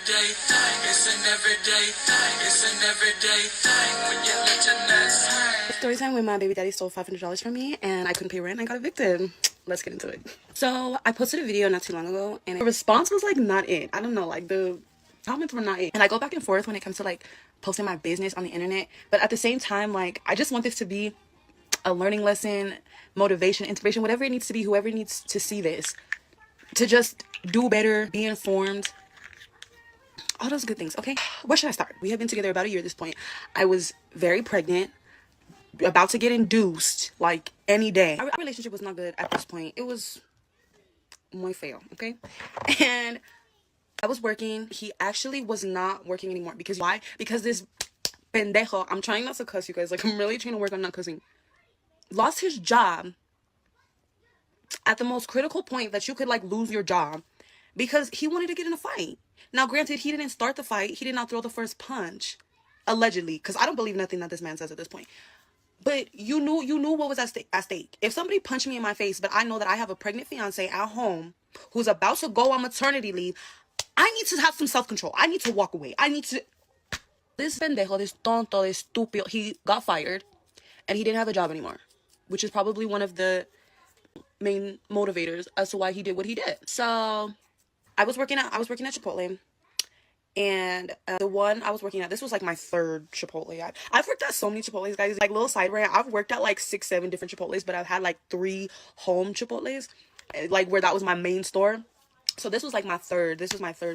everyday thing. It's an everyday thing. It's an everyday thing when you let your nuts hang. Story time when my baby daddy stole $500 from me and I couldn't pay rent and I got evicted. Let's get into it. So I posted a video not too long ago and the response was like not it. I don't know, like the comments were not it. And I go back and forth when it comes to like posting my business on the internet, but at the same time, like I just want this to be a learning lesson, motivation, inspiration, whatever it needs to be, whoever needs to see this, to just do better, be informed, all those good things. Okay, where should I start? We have been together about a year at this point. I was very pregnant, about to get induced like any day. Our relationship was not good at this point. It was muy feo, okay? And I was working. He actually was not working anymore. Because why? Because this pendejo, I'm trying not to cuss, you guys, like I'm really trying to work on not cussing, lost his job at the most critical point that you could like lose your job because he wanted to get in a fight. Now granted, he didn't start the fight, he did not throw the first punch, allegedly, because I don't believe nothing that this man says at this point. But you knew what was at stake. If somebody punched me in my face, but I know that I have a pregnant fiance at home who's about to go on maternity leave, I need to have some self-control. I need to walk away. I need to... This pendejo, this tonto, this stupid, he got fired and he didn't have a job anymore, which is probably one of the main motivators as to why he did what he did. So I was working at Chipotle, and the one I was working at, this was like my third Chipotle. I've worked at so many Chipotles, guys. Like little side rant, I've worked at like 6, 7 different Chipotles, but I've had like 3 home Chipotles, like where that was my main store. So this was like my third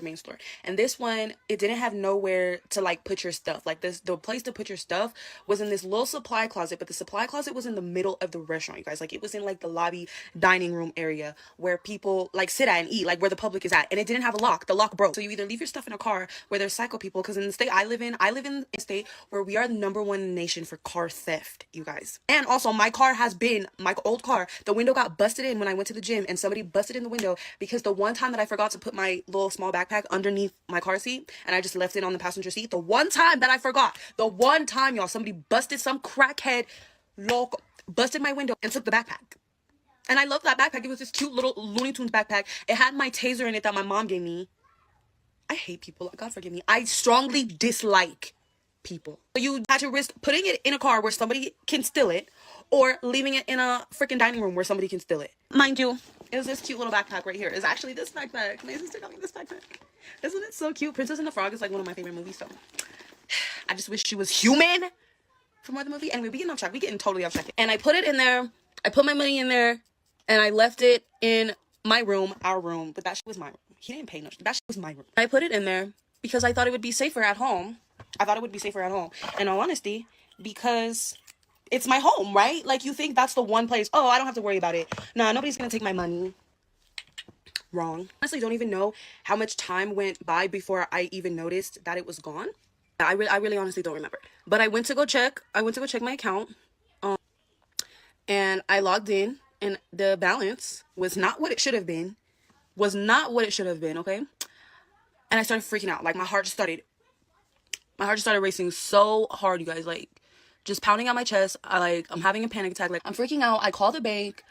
main store. And this one, it didn't have nowhere to like put your stuff. Like the place to put your stuff was in this little supply closet, but the supply closet was in the middle of the restaurant, you guys. Like it was in like the lobby dining room area where people like sit at and eat, like where the public is at. And it didn't have a lock. The lock broke. So you either leave your stuff in a car where there's psycho people, because in the state I live in a state where we are the #1 in the nation for car theft, you guys. And also my old car, the window got busted in when I went to the gym, and somebody busted in the window because the one time that I forgot to put my little small backpack underneath my car seat and I just left it on the passenger seat. The one time that I forgot, y'all, somebody busted, some crackhead loco busted my window and took the backpack. And I love that backpack. It was this cute little Looney Tunes backpack. It had my taser in it that my mom gave me. I hate people. God forgive me. I strongly dislike people. So you had to risk putting it in a car where somebody can steal it, or leaving it in a freaking dining room where somebody can steal it. Mind you, it was this cute little backpack right here. It's actually this backpack. My sister got me this backpack. Isn't it so cute? Princess and the Frog is like one of my favorite movies, so I just wish she was human for more of the movie. And we're getting off track. We're getting totally off track. And I put it in there. I put my money in there, and I left it in my room, our room. But that shit was my room. He didn't pay no shit. That shit was my room. I put it in there because I thought it would be safer at home. In all honesty, because it's my home, right? Like, you think that's the one place, oh, I don't have to worry about it. Nah, nobody's gonna take my money. Wrong. Honestly, don't even know how much time went by before I even noticed that it was gone. I really honestly don't remember. But I went to go check my account, and I logged in, and the balance was not what it should have been. Okay? And I started freaking out. Like, my heart just started racing so hard, you guys. Like, just pounding out my chest. I'm having a panic attack. Like, I'm freaking out. I call the bank,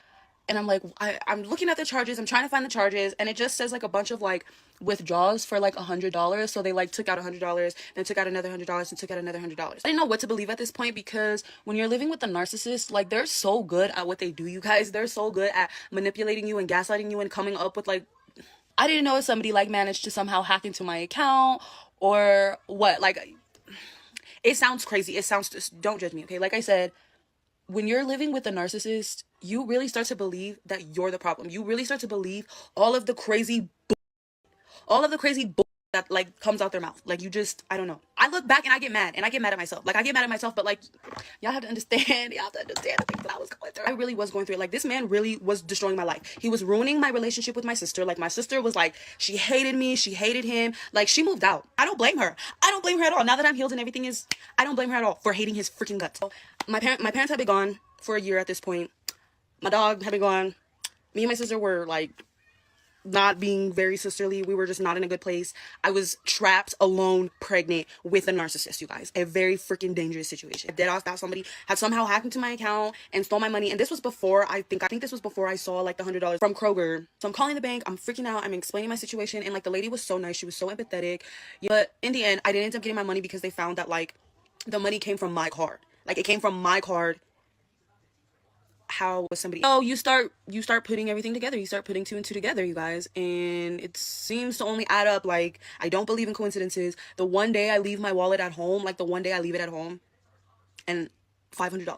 and I'm like, I'm looking at the charges. I'm trying to find the charges, and it just says like a bunch of like withdrawals for like $100. So they like took out $100, then took out another $100, and took out another $100. I didn't know what to believe at this point, because when you're living with a narcissist, like, they're so good at what they do, you guys. They're so good at manipulating you and gaslighting you and coming up with like, I didn't know if somebody like managed to somehow hack into my account or what. Like, it sounds crazy. Don't judge me, okay? Like I said, when you're living with a narcissist, you really start to believe that you're the problem. You really start to believe all of the crazy that like comes out their mouth. Like, you just, I don't know. I look back and I get mad at myself. Like, I get mad at myself, but like, y'all have to understand the things that I was going through. I really was going through it. Like, this man really was destroying my life. He was ruining my relationship with my sister. Like, my sister was like, she hated me, she hated him. Like, she moved out. I don't blame her at all. Now that I'm healed and everything is, I don't blame her at all for hating his freaking guts. So my parents had been gone for a year at this point. My dog had been gone. Me and my sister were like not being very sisterly. We were just not in a good place. I was trapped alone, pregnant with a narcissist, you guys. A very freaking dangerous situation. Dead off that somebody had somehow hacked into my account and stole my money. And this was before, I think this was before I saw like the $100 from Kroger. So I'm calling the bank, I'm freaking out, I'm explaining my situation, and like the lady was so nice, she was so empathetic. But in the end, I didn't end up getting my money because they found that like the money came from my card. Like it came from my card. How was somebody, oh, you start putting everything together, you start putting two and two together, you guys, and it seems to only add up. Like, I don't believe in coincidences. The one day I leave my wallet at home, like the one day I leave it at home, and $500,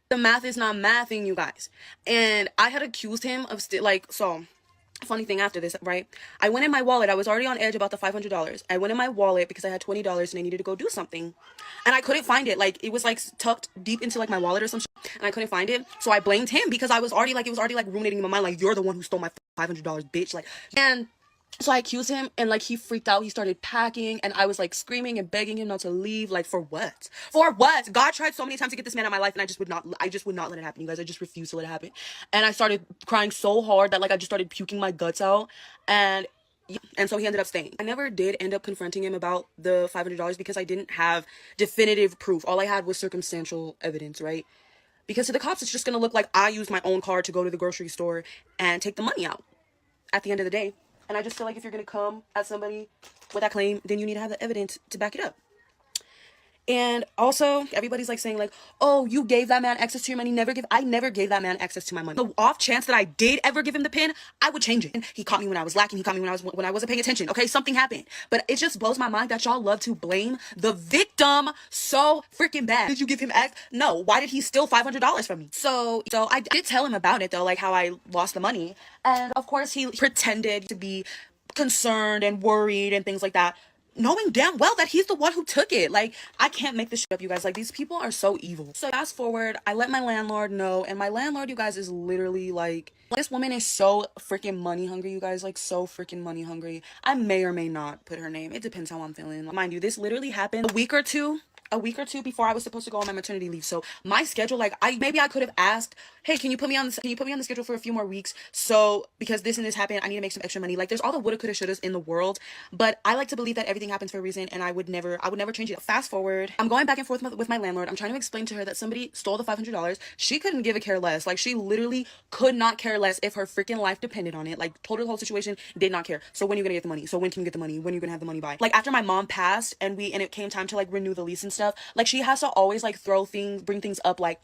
the math is not mathing, you guys. And I had accused him of so funny thing after this, right? I went in my wallet. I was already on edge about the $500. I went in my wallet because I had $20 and I needed to go do something, and I couldn't find it. Like, it was like tucked deep into like my wallet or some shit, and I couldn't find it. So I blamed him because I was already like, it was already like ruminating in my mind, like, you're the one who stole my $500, bitch. Like, and so I accused him, and like he freaked out. He started packing, and I was like screaming and begging him not to leave. Like, for what? For what? God tried so many times to get this man out of my life, and I just would not let it happen, you guys. I just refused to let it happen. And I started crying so hard that like I just started puking my guts out. And so he ended up staying. I never did end up confronting him about the $500 because I didn't have definitive proof. All I had was circumstantial evidence, right? Because to the cops, it's just gonna look like I used my own card to go to the grocery store and take the money out at the end of the day. And I just feel like if you're gonna come at somebody with that claim, then you need to have the evidence to back it up. And also, everybody's like saying like, oh, you gave that man access to your money. I never gave that man access to my money. The off chance that I did ever give him the pin, I would change it. And he caught me when I was lacking. He caught me when I wasn't paying attention. Okay, something happened. But it just blows my mind that y'all love to blame the victim so freaking bad. Did you give him access? No. Why did he steal $500 from me? So I did tell him about it though, like how I lost the money. And of course he pretended to be concerned and worried and things like that, knowing damn well that he's the one who took it. Like, I can't make this shit up, you guys. Like, these people are so evil. So fast forward, I let my landlord know, and my landlord, you guys, is literally like, this woman is so freaking money hungry, you guys. Like, so freaking money hungry. I may or may not put her name. It depends how I'm feeling. Mind you, this literally happened a week or two before I was supposed to go on my maternity leave. So my schedule, like, maybe I could have asked, hey, can you put me on the schedule for a few more weeks? So because this and this happened, I need to make some extra money. Like, there's all the woulda, coulda, shouldas in the world, but I like to believe that everything happens for a reason, and I would never change it. Fast forward, I'm going back and forth with my landlord. I'm trying to explain to her that somebody stole the $500. She couldn't give a care less. Like, she literally could not care less if her freaking life depended on it. Like, told her the whole situation, did not care. So when are you gonna get the money? So when can you get the money? When are you gonna have the money by? Like, after my mom passed and it came time to like renew the lease and stuff, like, she has to always like bring things up, like,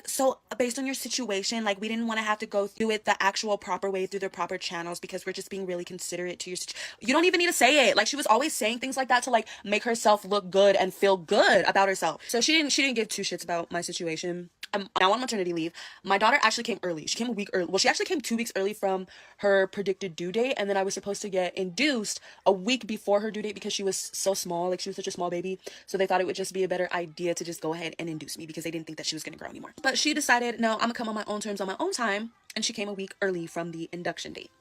so based on your situation, like, we didn't want to have to go through it the actual proper way through the proper channels because we're just being really considerate to your you don't even need to say it. Like, she was always saying things like that to like make herself look good and feel good about herself. So she didn't give two shits about my situation. I'm now on maternity leave. My daughter actually came early. She came a week early. Well, she actually came 2 weeks early from her predicted due date, and then I was supposed to get induced a week before her due date because she was so small. Like, she was such a small baby, so they thought it would just be a better idea to just go ahead and induce me because they didn't think that she was gonna grow anymore. But she decided, no, I'm gonna come on my own terms, on my own time, and she came a week early from the induction date.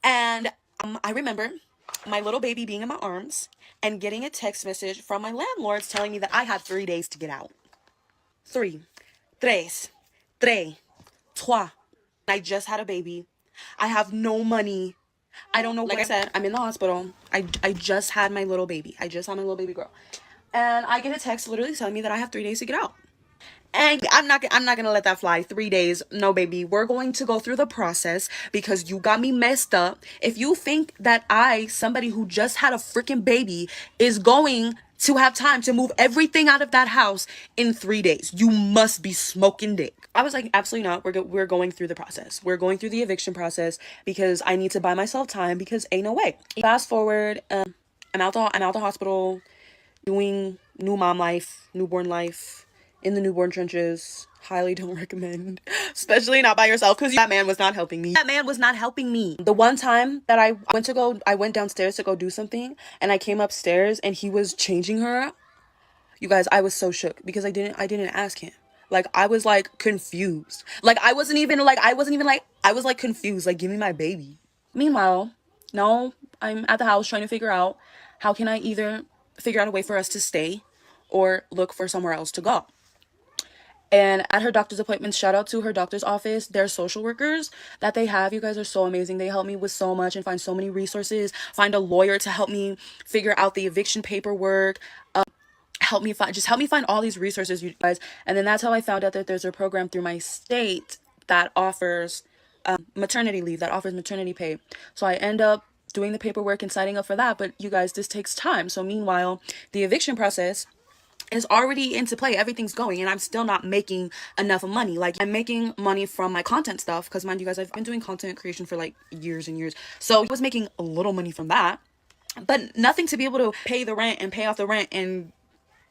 And I remember my little baby being in my arms and getting a text message from my landlords telling me that I had 3 days to get out. 3, 3, 2. I just had a baby. I have no money. I don't know. Like I said, I'm in the hospital. I just had my little baby. I just had my little baby girl. And I get a text literally telling me that I have 3 days to get out. And I'm not gonna let that fly. 3 days, no, baby. We're going to go through the process because you got me messed up. If you think that somebody who just had a freaking baby, is going to have time to move everything out of that house in 3 days, you must be smoking dick. I was like, absolutely not. We're going through the process. We're going through the eviction process because I need to buy myself time because ain't no way. Fast forward, I'm out the hospital, doing new mom life, newborn life. In the newborn trenches. Highly don't recommend. Especially not by yourself, because that man was not helping me. The one time that I went downstairs to go do something, and I came upstairs and he was changing her. You guys, I was so shook because I didn't ask him. Like, I was like confused. Like, I was like confused. Like, give me my baby. Meanwhile, no, I'm at the house trying to figure out how can I either figure out a way for us to stay or look for somewhere else to go. And at her doctor's appointments, shout out to her doctor's office, their social workers that they have. You guys are so amazing. They help me with so much and find so many resources, find a lawyer to help me figure out the eviction paperwork, help me find all these resources, you guys. And then that's how I found out that there's a program through my state that offers maternity leave, that offers maternity pay. So I end up doing the paperwork and signing up for that. But you guys, this takes time. So meanwhile, the eviction process is already into play. Everything's going, and I'm still not making enough money. Like, I'm making money from my content stuff, because mind you guys, I've been doing content creation for like years and years. So I was making a little money from that, but nothing to be able to pay the rent and pay off the rent and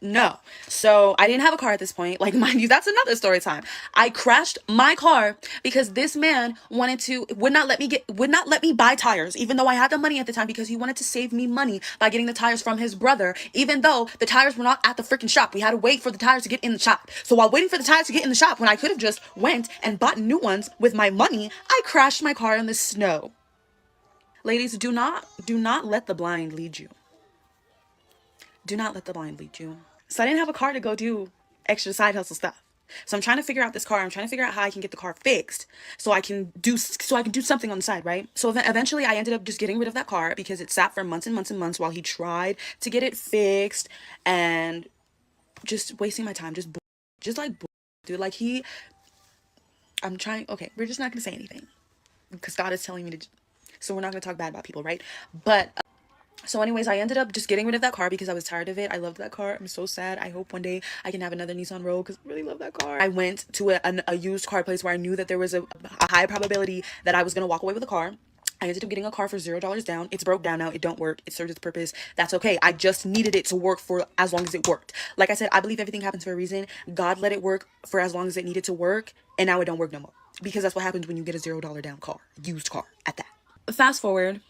no. So I didn't have a car at this point. Like, mind you, that's another story time. I crashed my car because this man would not let me buy tires, even though I had the money at the time, because he wanted to save me money by getting the tires from his brother, even though the tires were not at the freaking shop. We had to wait for the tires to get in the shop. So while waiting for the tires to get in the shop, when I could have just went and bought new ones with my money, I crashed my car in the snow. Ladies, do not let the blind lead you. Do not let the blind lead you. So I didn't have a car to go do extra side hustle stuff. So I'm trying to figure out this car. I'm trying to figure out how I can get the car fixed so I can do something on the side, right? So eventually I ended up just getting rid of that car because it sat for months and months and months while he tried to get it fixed, and just wasting my time, dude. Like, I'm trying. Okay, we're just not gonna say anything because God is telling me to. So we're not gonna talk bad about people, right? But so anyways, I ended up just getting rid of that car because I was tired of it. I loved that car. I'm so sad. I hope one day I can have another Nissan Rogue because I really love that car. I went to a used car place where I knew that there was a high probability that I was going to walk away with a car. I ended up getting a car for $0 down. It's broke down now. It don't work. It serves its purpose. That's okay. I just needed it to work for as long as it worked. Like I said, I believe everything happens for a reason. God let it work for as long as it needed to work, and now it don't work no more. Because that's what happens when you get a $0 down car. Used car at that. Fast forward.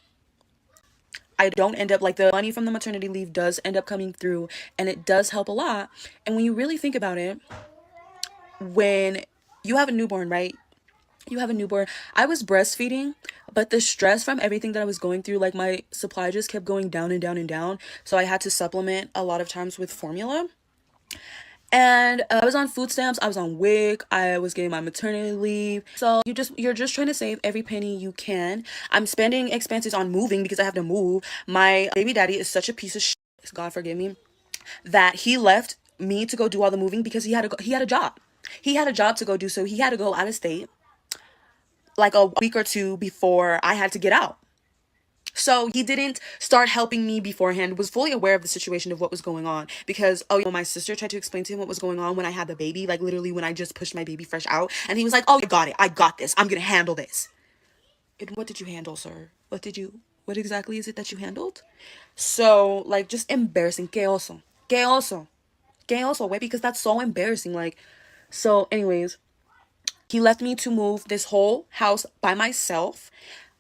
I don't end up, like, the money from the maternity leave does end up coming through, and it does help a lot. And when you really think about it, when you have a newborn, right? You have a newborn. I was breastfeeding, but the stress from everything that I was going through, like, my supply just kept going down and down and down. So I had to supplement a lot of times with formula. And I was on food stamps, I was on WIC, I was getting my maternity leave. So you're just trying to save every penny you can. I'm spending expenses on moving because I have to move. My baby daddy is such a piece of shit, God forgive me, that he left me to go do all the moving because he had a job. He had a job to go do, so he had to go out of state like a week or two before I had to get out. So he didn't start helping me beforehand, was fully aware of the situation of what was going on, because, my sister tried to explain to him what was going on when I had the baby, like literally when I just pushed my baby fresh out, and he was like, oh, I got this, I'm gonna handle this. And what did you handle, sir? What exactly is it that you handled? So, like, just embarrassing. Que oso, wait, because that's so embarrassing. Like, so anyways, he left me to move this whole house by myself.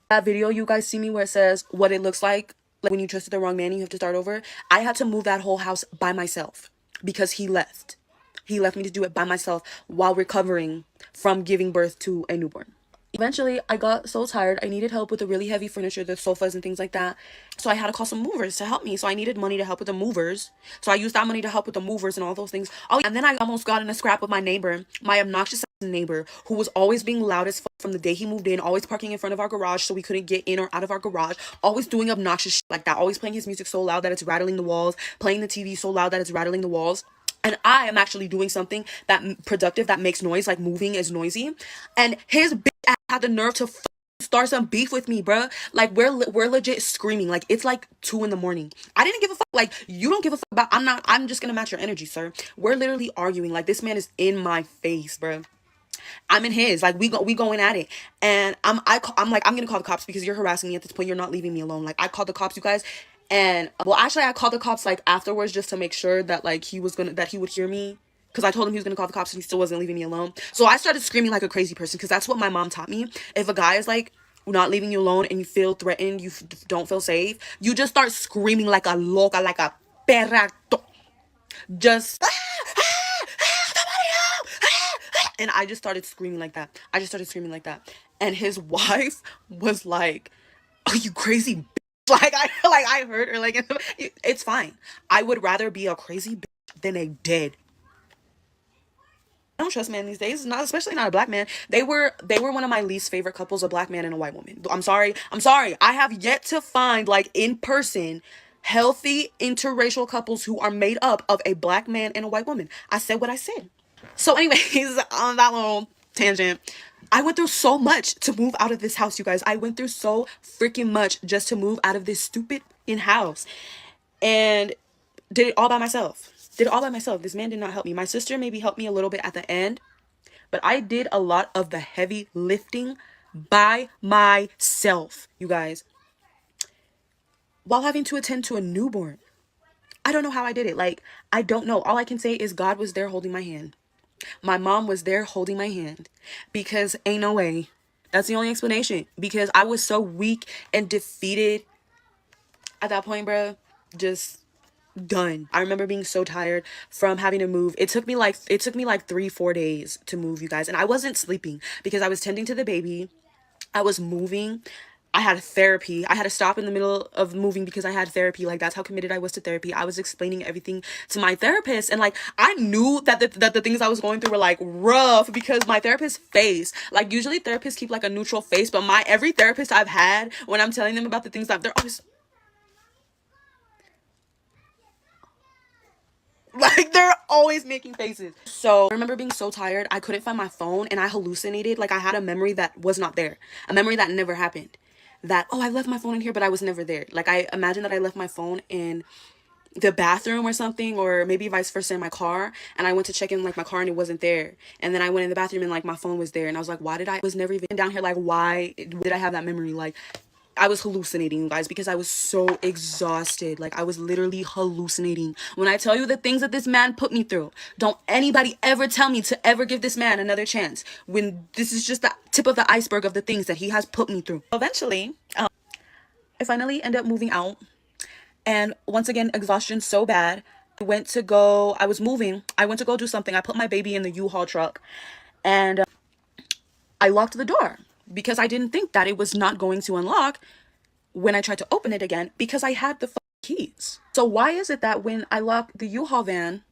That video you guys see me where it says what it looks like when you trusted the wrong man and you have to start over. I had to move that whole house by myself because he left. He left me to do it by myself while recovering from giving birth to a newborn. Eventually, I got so tired. I needed help with the really heavy furniture, the sofas and things like that. So I had to call some movers to help me. So I needed money to help with the movers. So I used that money to help with the movers and all those things. Oh, and then I almost got in a scrap with my neighbor, my obnoxious neighbor, who was always being loud as fuck from the day he moved in, always parking in front of our garage so we couldn't get in or out of our garage, always doing obnoxious shit like that, always playing his music so loud that it's rattling the walls, playing the TV so loud that it's rattling the walls. And I am actually doing something that productive, that makes noise, like moving is noisy. And his bitch ass had the nerve to start some beef with me, bruh. Like, we're legit screaming. Like, it's like 2 a.m. I didn't give a fuck. Like, you don't give a fuck about, I'm just gonna match your energy, sir. We're literally arguing. Like, this man is in my face, bruh. I'm in his. Like, we going at it. And I'm like, I'm gonna call the cops because you're harassing me at this point. You're not leaving me alone. Like, I called the cops, you guys. And, well, actually, I called the cops, like, afterwards just to make sure that, like, that he would hear me. Because I told him he was going to call the cops and he still wasn't leaving me alone. So I started screaming like a crazy person because that's what my mom taught me. If a guy is, like, not leaving you alone and you feel threatened, you don't feel safe, you just start screaming like a loca, like a perrato. Just, and I just started screaming like that. And his wife was like, are you crazy bitch? Like, I heard her, like, it's fine. I would rather be a crazy bitch than a dead I don't trust men these days, not especially not a black man. They were one of my least favorite couples, a black man and a white woman. I'm sorry. I have yet to find, like, in person, healthy interracial couples who are made up of a black man and a white woman. I said what I said. So anyways, on that little tangent, I went through so much to move out of this house, you guys. I went through so freaking much just to move out of this stupid house. And did it all by myself. This man did not help me. My sister maybe helped me a little bit at the end, but I did a lot of the heavy lifting by myself, you guys, while having to attend to a newborn. I don't know how I did it. Like, I don't know. All I can say is God was there holding my hand. My mom was there holding my hand, because ain't no way. That's the only explanation, because I was so weak and defeated at that point, bro. Just done. I remember being so tired from having to move. It took me like 3-4 days to move, you guys, and I wasn't sleeping because I was tending to the baby. I was moving. I had therapy. I had to stop in the middle of moving because I had therapy. Like, that's how committed I was to therapy. I was explaining everything to my therapist, and like, I knew that the things I was going through were like rough, because my therapist's face, like, usually therapists keep like a neutral face, but every therapist I've had, when I'm telling them about the things that they're always like, they're always making faces. So I remember being so tired, I couldn't find my phone, and I hallucinated. Like, I had a memory that was not there, a memory that never happened, that, oh, I left my phone in here, but I was never there. Like, I imagined that I left my phone in the bathroom or something, or maybe vice versa in my car, and I went to check in like my car and it wasn't there, and then I went in the bathroom and like my phone was there, and I was like, why did I was never even down here? Like, why did I have that memory? Like, I was hallucinating, you guys, because I was so exhausted. Like, I was literally hallucinating. When I tell you the things that this man put me through, don't anybody ever tell me to ever give this man another chance, when this is just the tip of the iceberg of the things that he has put me through. Eventually, I finally ended up moving out. And once again, exhaustion so bad. I was moving. I went to go do something. I put my baby in the U-Haul truck, and I locked the door because I didn't think that it was not going to unlock when I tried to open it again, because I had the keys. So why is it that when I lock the U-Haul van,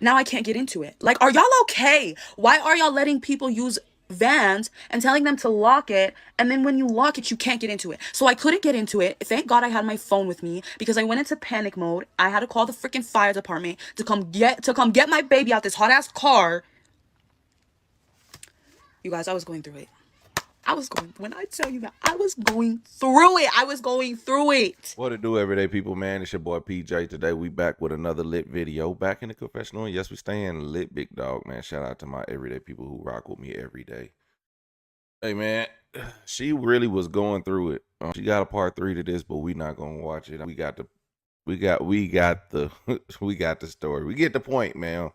now I can't get into it? Like, are y'all okay? Why are y'all letting people use vans and telling them to lock it, and then when you lock it, you can't get into it? So I couldn't get into it. Thank God I had my phone with me, because I went into panic mode. I had to call the freaking fire department to come get my baby out this hot ass car. You guys, I was going through it. When I tell you that, I was going through it. What to do, everyday people, man? It's your boy PJ. Today we back with another lit video. Back in the confessional. And yes, we staying lit, big dog, man. Shout out to my everyday people who rock with me every day. Hey, man, she really was going through it. She got a part 3 to this, but we not gonna watch it. We got the we got the story. We get the point, man.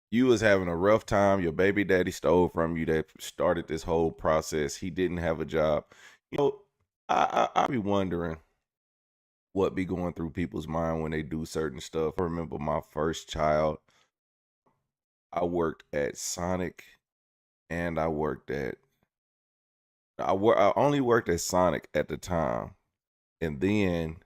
You was having a rough time. Your baby daddy stole from you. That started this whole process. He didn't have a job. You know, I be wondering what be going through people's mind when they do certain stuff. I remember my first child. I worked at Sonic, and I only worked at Sonic at the time, and then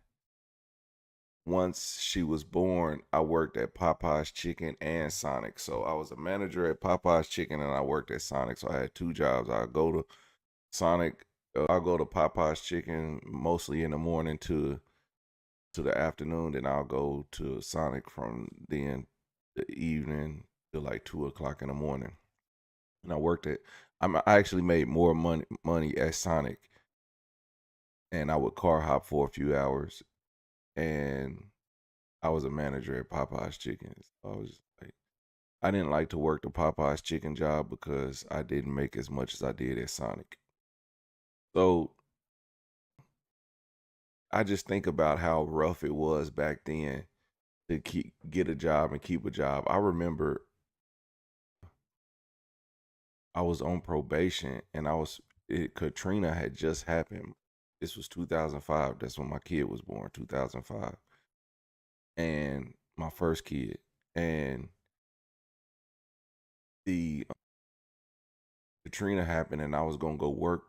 once she was born, I worked at Popeye's Chicken and Sonic. So I was a manager at Popeye's Chicken, and I worked at Sonic. So I had 2 jobs. I go to Sonic. I'll go to Popeye's Chicken mostly in the morning to the afternoon. Then I'll go to Sonic from then the evening to like 2 o'clock in the morning. And I worked at. I actually made more money at Sonic, and I would car hop for a few hours, and I was a manager at Popeye's Chicken. So I was like, I didn't like to work the Popeye's Chicken job because I didn't make as much as I did at Sonic. So I just think about how rough it was back then to get a job and keep a job. I remember I was on probation, and Katrina had just happened. This was 2005. That's when my kid was born, 2005. And my first kid. And the Katrina happened, and I was going to go work,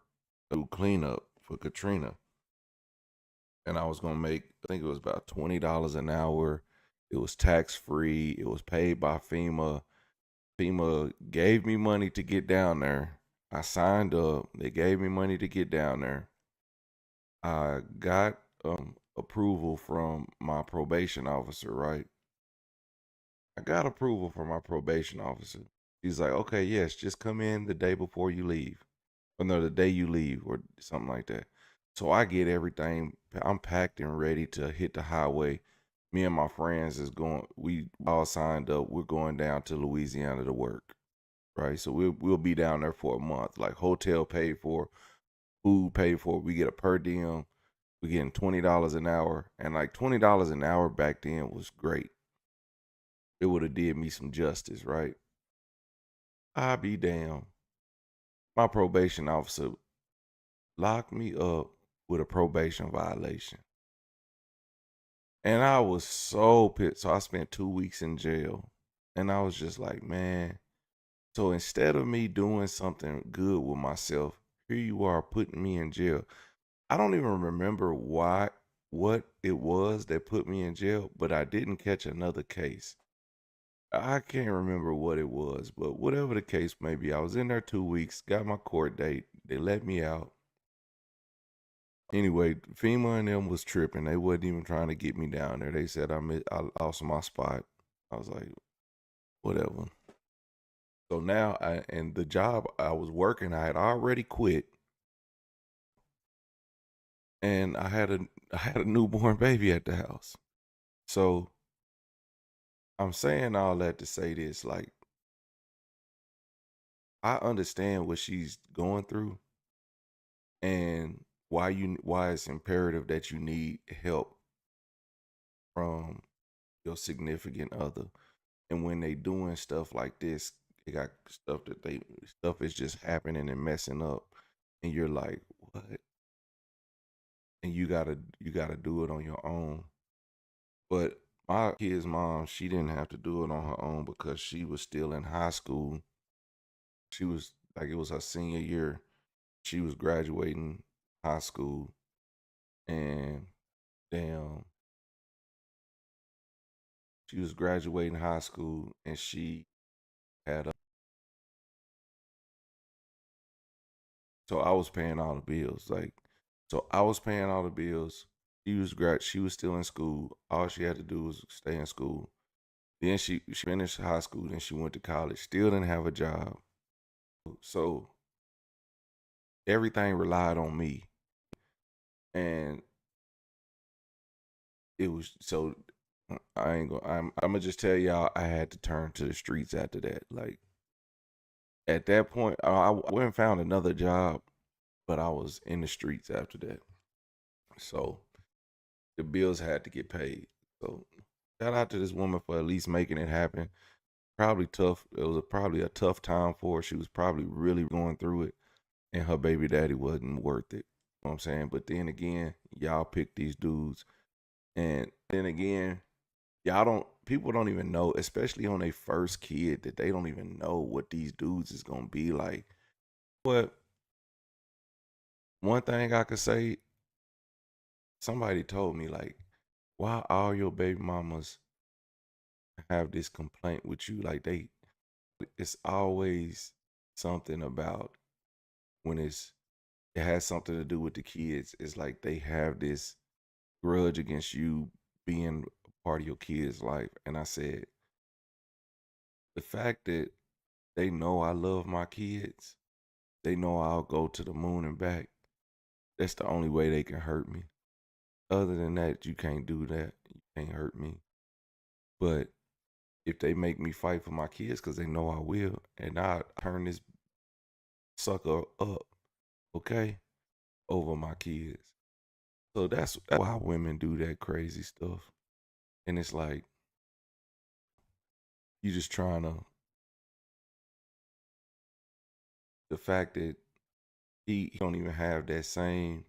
do cleanup for Katrina. And I was going to make, I think it was about $20 an hour. It was tax free. It was paid by FEMA. FEMA gave me money to get down there. I signed up. They gave me money to get down there. I got approval from my probation officer, right? I got approval from my probation officer. He's like, okay, yes, just come in the day before you leave. Or no, the day you leave or something like that. So I get everything. I'm packed and ready to hit the highway. Me and my friends is going, we all signed up. We're going down to Louisiana to work. Right. So we'll be down there for a month. Like hotel paid for, food paid for. We get a per diem. We getting $20 an hour. And like $20 an hour back then was great. It would have did me some justice, right? I be damn. My probation officer locked me up with a probation violation. And I was so pissed. So I spent 2 weeks in jail. And I was just like, man. So instead of me doing something good with myself, here you are putting me in jail. I don't even remember what it was that put me in jail, but I didn't catch another case. I can't remember what it was, but whatever the case may be, I was in there 2 weeks, got my court date. They let me out. Anyway, FEMA and them was tripping. They wasn't even trying to get me down there. They said I lost my spot. I was like, whatever. So now and the job I was working, I had already quit. And I had a newborn baby at the house. So I'm saying all that to say this, like, I understand what she's going through and why it's imperative that you need help from your significant other. And when they doing stuff like this, they got stuff is just happening and messing up. And you're like, what? And you gotta do it on your own. But my kid's mom, she didn't have to do it on her own because she was still in high school. She was like, it was her senior year. She was graduating high school, and damn, she was graduating high school, and she had a. So I was paying all the bills, like, so I was paying all the bills. She was still in school. All she had to do was stay in school. Then she finished high school. Then she went to college. Still didn't have a job. So everything relied on me, and it was so. I ain't gonna. I'm gonna just tell y'all. I had to turn to the streets after that. Like at that point, I went and found another job, but I was in the streets after that. So the bills had to get paid. So shout out to this woman for at least making it happen. Probably tough. It was probably a tough time for her. She was probably really going through it, and her baby daddy wasn't worth it. You know what I'm saying? But then again, y'all pick these dudes, and then again, people don't even know, especially on their first kid, that they don't even know what these dudes is gonna be like. But one thing I could say, somebody told me like, why all your baby mamas have this complaint with you? Like it's always something about when it has something to do with the kids. It's like they have this grudge against you being a part of your kid's life. And I said, the fact that they know I love my kids, they know I'll go to the moon and back. That's the only way they can hurt me. Other than that, you can't do that. You can't hurt me. But if they make me fight for my kids, because they know I will, and I turn this sucker up, okay, over my kids. So that's why women do that crazy stuff. And it's like, you just trying to, the fact that he don't even have that same,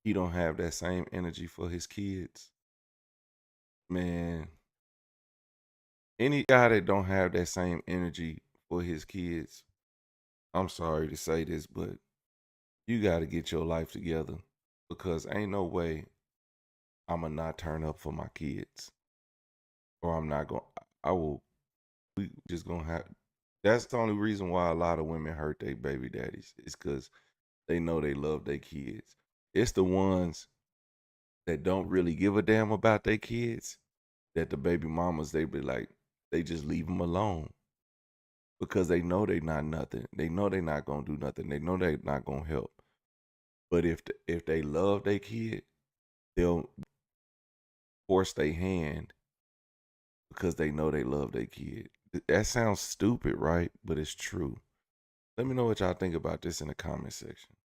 he don't have that same energy for his kids. Man, any guy that don't have that same energy for his kids, I'm sorry to say this, but you got to get your life together, because ain't no way I'ma not turn up for my kids, or I'm not going. I will. We just gonna have. That's the only reason why a lot of women hurt their baby daddies. It's because they know they love their kids. It's the ones that don't really give a damn about their kids that the baby mamas, they be like, they just leave them alone because they know they not nothing. They know they not gonna do nothing. They know they not gonna help. But if they love their kid, they'll force their hand because they know they love their kid. That sounds stupid, right? But it's true. Let me know what y'all think about this in the comment section.